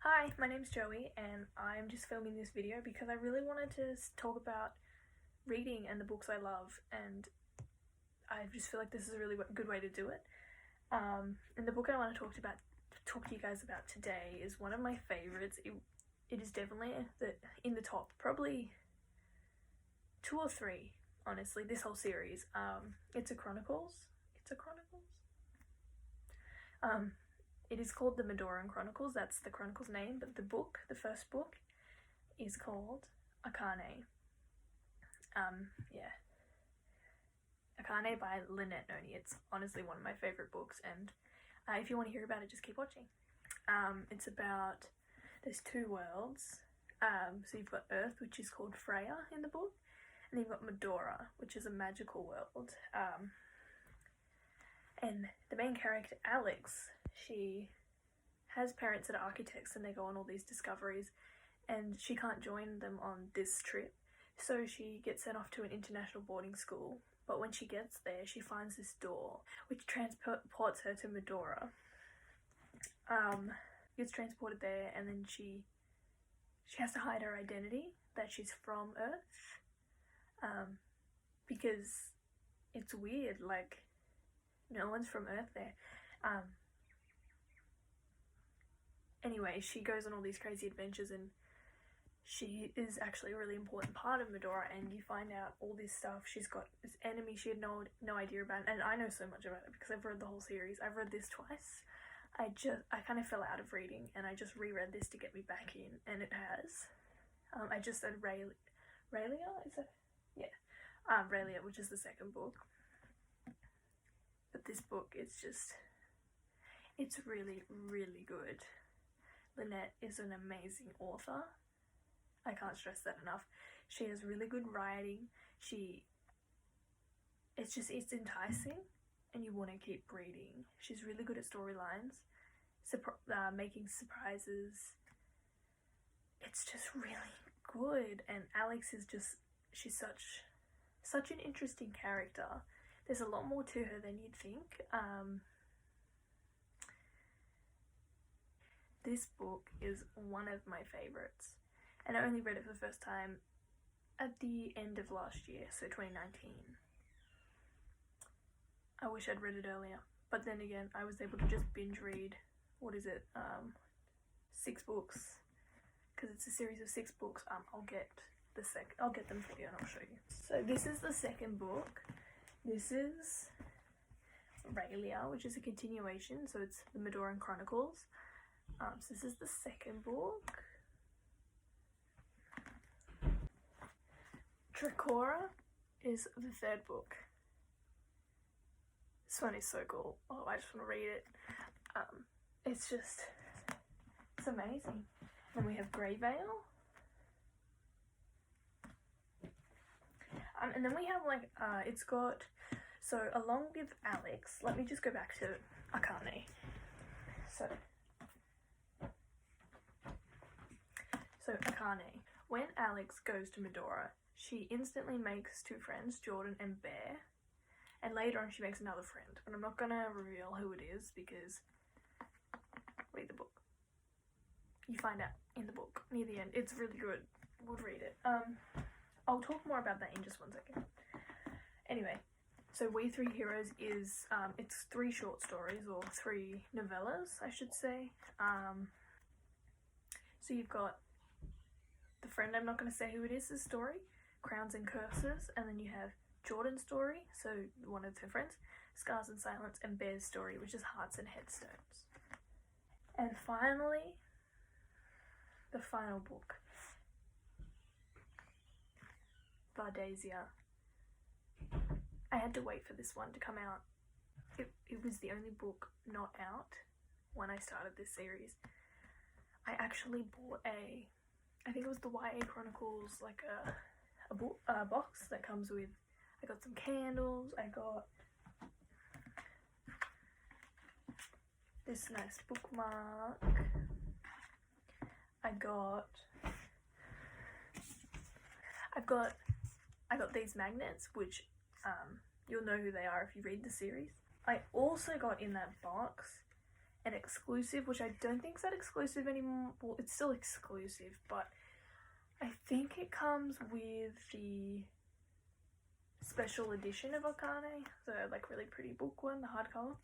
Hi, my name's Joey and I'm just filming this video because I really wanted to talk about reading and the books I love, and I just feel like this is a really good way to do it. And the book I want to talk to you guys about today is one of my favorites. It is definitely in the top, probably 2 or 3, honestly, this whole series. It's a Chronicles. It is called the Medoran Chronicles. That's the Chronicles name, but the first book, is called Akane. Akane by Lynette Noni. It's honestly one of my favorite books, and if you want to hear about it, just keep watching. It's about, there's 2 worlds. So you've got Earth, which is called Freya in the book, and then you've got Medora, which is a magical world. And the main character, Alex, she has parents that are architects and they go on all these discoveries, and she can't join them on this trip, so she gets sent off to an international boarding school. But when she gets there, she finds this door which transports her to Medora. Gets transported there, and then she has to hide her identity, that she's from Earth, because it's weird, like, no one's from Earth there. Anyway, she goes on all these crazy adventures, and she is actually a really important part of Medora, and you find out all this stuff. She's got this enemy she had no idea about, and I know so much about it because I've read the whole series. I've read this twice. I kind of fell out of reading, and I just reread this to get me back in, and it has. I just said Raylia, is it? Yeah. Raylia, which is the second book. But this book is it's really, really good. Lynette is an amazing author. I can't stress that enough. She has really good writing. It's enticing, and you want to keep reading. She's really good at storylines, making surprises. It's just really good, and Alex is she's such an interesting character. There's a lot more to her than you'd think. This book is one of my favorites, and I only read it for the first time at the end of last year, so 2019. I wish I'd read it earlier, but then again, I was able to just binge read, 6 books, because it's a series of 6 books. I'll get them for you and I'll show you. So this is the second book. This is Raylia, which is a continuation, so it's the Medoran Chronicles. So this is the second book. Dracora is the third book. This one is so cool. Oh, I just want to read it. It's amazing. Then we have Greyvale. And then we have so along with Alex, let me just go back to Akane. So Akane, when Alex goes to Medora, she instantly makes 2 friends, Jordan and Bear, and later on she makes another friend, but I'm not gonna reveal who it is because read the book. You find out in the book near the end. It's really good. Would read it. I'll talk more about that in just 1 second. Anyway, so We 3 Heroes is, it's 3 short stories, or 3 novellas, I should say. So you've got the friend, I'm not going to say who it is, the story, Crowns and Curses, and then you have Jordan's story, so one of her friends, Scars and Silence, and Bear's story, which is Hearts and Headstones. And finally, the final book, Vardasia. I had to wait for this one to come out. It was the only book not out when I started this series. I actually bought I think it was the YA Chronicles, like a box that comes with, I got some candles, I got this nice bookmark, I got these magnets, which you'll know who they are if you read the series. I also got in that box an exclusive, which I don't think is that exclusive anymore. Well, it's still exclusive, but I think it comes with the special edition of Akane, the like really pretty book one, the hardcover.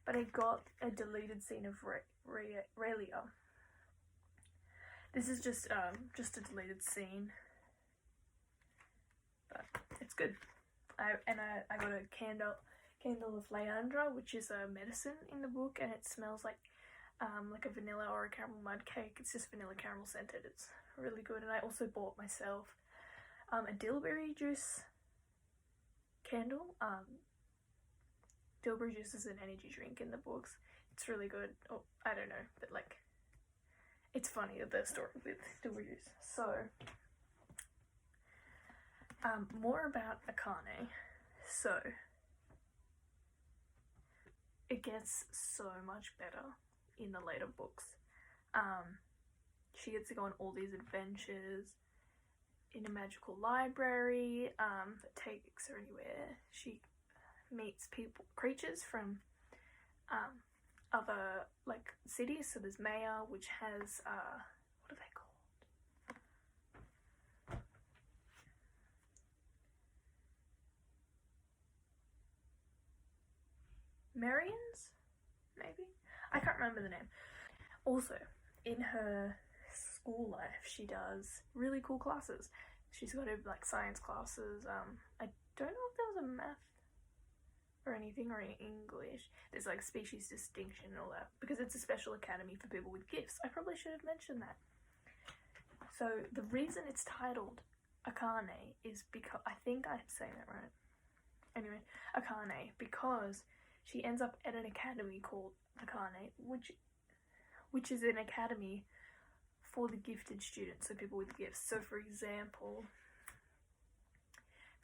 But I got a deleted scene of Raylia. This is just a deleted scene, but it's good. I got a candle of Leandra, which is a medicine in the book, and it smells like a vanilla or a caramel mud cake. It's just vanilla caramel scented. It's really good. And I also bought myself a dillberry juice candle. Dillberry juice is an energy drink in the books. It's really good. Oh, I don't know, but like, it's funny, the story with dillberry juice. So, more about Akane. So, it gets so much better in the later books. She gets to go on all these adventures in a magical library that takes her anywhere. She meets creatures from other like cities. So there's Maya, which has what are they called? Marians, maybe? I can't remember the name. Also, in her school life, she does really cool classes. She's got her like science classes. I don't know if there was a math or anything, or in English. There's like species distinction and all that, because it's a special academy for people with gifts. I probably should have mentioned that. So the reason it's titled Akane is because, I think I'm saying that right. Anyway, Akane, because she ends up at an academy called Akane, which is an academy for the gifted students, so people with gifts. So for example,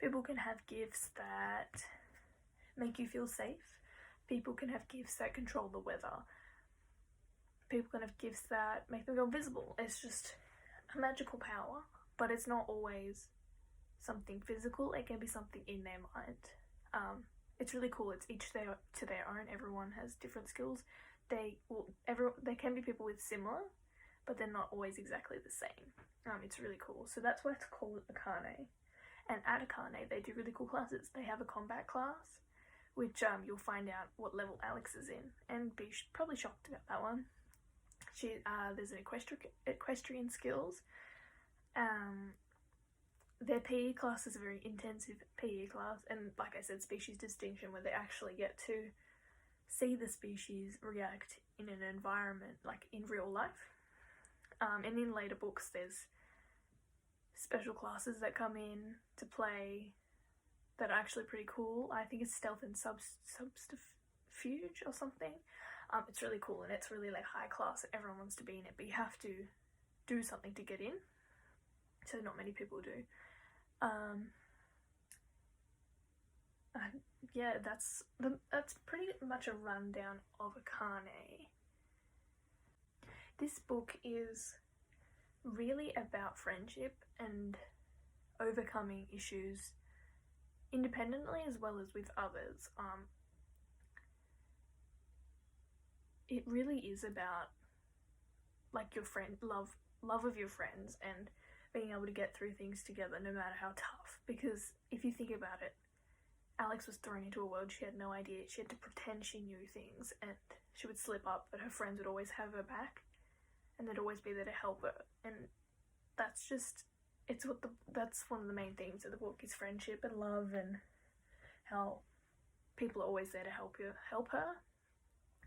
people can have gifts that make you feel safe. People can have gifts that control the weather. People can have gifts that make them go invisible. It's just a magical power, but it's not always something physical. It can be something in their mind. It's really cool. It's each to their own. Everyone has different skills. There can be people with similar, but they're not always exactly the same. It's really cool. So that's why it's called Akane. And at Akane, they do really cool classes. They have a combat class, which you'll find out what level Alex is in, and be probably shocked about that one. There's an equestrian skills. Their PE class is a very intensive PE class, and like I said, species distinction, where they actually get to see the species react in an environment, like in real life. And in later books, there's special classes that come in to play that are actually pretty cool. I think it's stealth and subterfuge or something. It's really cool, and it's really like high class. Everyone wants to be in it, but you have to do something to get in. So not many people do. Yeah, that's pretty much a rundown of Akane. This book is really about friendship and overcoming issues independently as well as with others. It really is about like your love of your friends, and being able to get through things together no matter how tough. Because if you think about it, Alex was thrown into a world she had no idea. She had to pretend she knew things, and she would slip up, but her friends would always have her back, and they'd always be there to help her. And that's one of the main themes of the book, is friendship and love, and how people are always there to help her.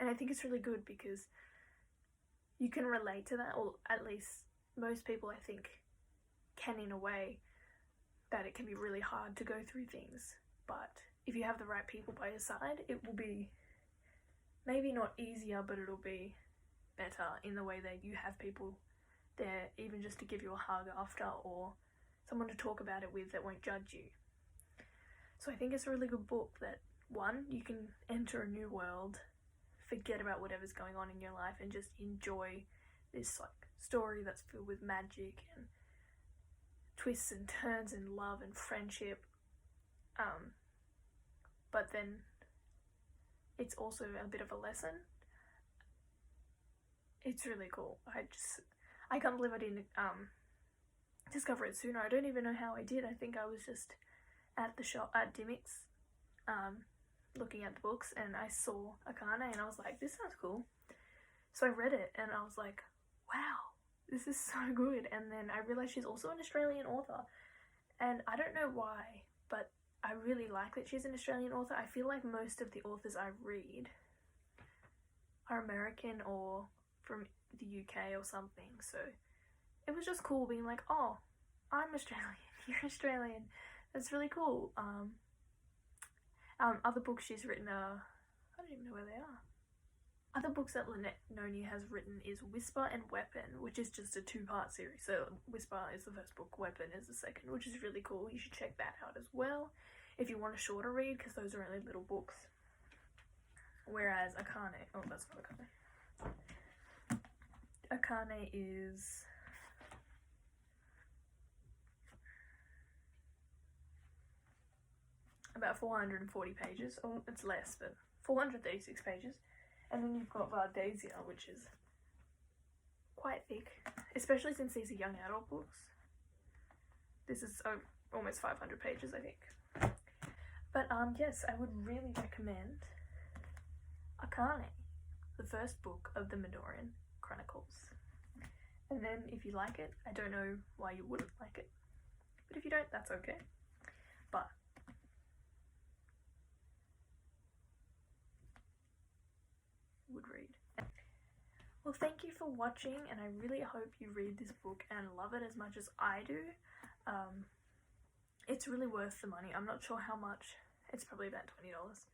And I think it's really good because you can relate to that, or at least most people, I think, can, in a way, that it can be really hard to go through things. But if you have the right people by your side, it will be maybe not easier, but it'll be better in the way that you have people there, even just to give you a hug after, or someone to talk about it with that won't judge you. So I think it's a really good book that, one, you can enter a new world, forget about whatever's going on in your life, and just enjoy this like story that's filled with magic and twists and turns and love and friendship. But then it's also a bit of a lesson, It's really cool. I can't believe I didn't discover it sooner. I don't even know how I did. I think I was just at the shop at Dymocks looking at the books, and I saw Akane and I was like, this sounds cool. So I read it and I was like, wow, this is so good. And then I realised she's also an Australian author, and I don't know why, but I really like that she's an Australian author. I feel like most of the authors I read are American or from the UK or something, so it was just cool being like, oh, I'm Australian, you're Australian. That's really cool. Other books she's written are, I don't even know where they are. Other books that Lynette Noni has written is Whisper and Weapon, which is just a 2-part series. So Whisper is the first book, Weapon is the second, which is really cool. You should check that out as well if you want a shorter read, because those are only little books. Whereas Akane, oh, that's not Akane. Akane is about 440 pages. Oh, it's less, but 436 pages. And then you've got Vardasia, which is quite thick, especially since these are young adult books. This is almost 500 pages, I think. But yes, I would really recommend Akane, the first book of the Midorian Chronicles. And then if you like it, I don't know why you wouldn't like it, but if you don't, that's okay. But would read. Well, thank you for watching, and I really hope you read this book and love it as much as I do. It's really worth the money. I'm not sure how much. It's probably about $20.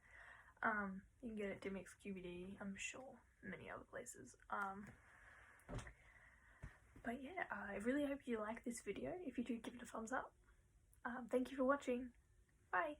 You can get it at Dymocks, QBD, I'm sure many other places. But yeah, I really hope you like this video. If you do, give it a thumbs up. Thank you for watching. Bye!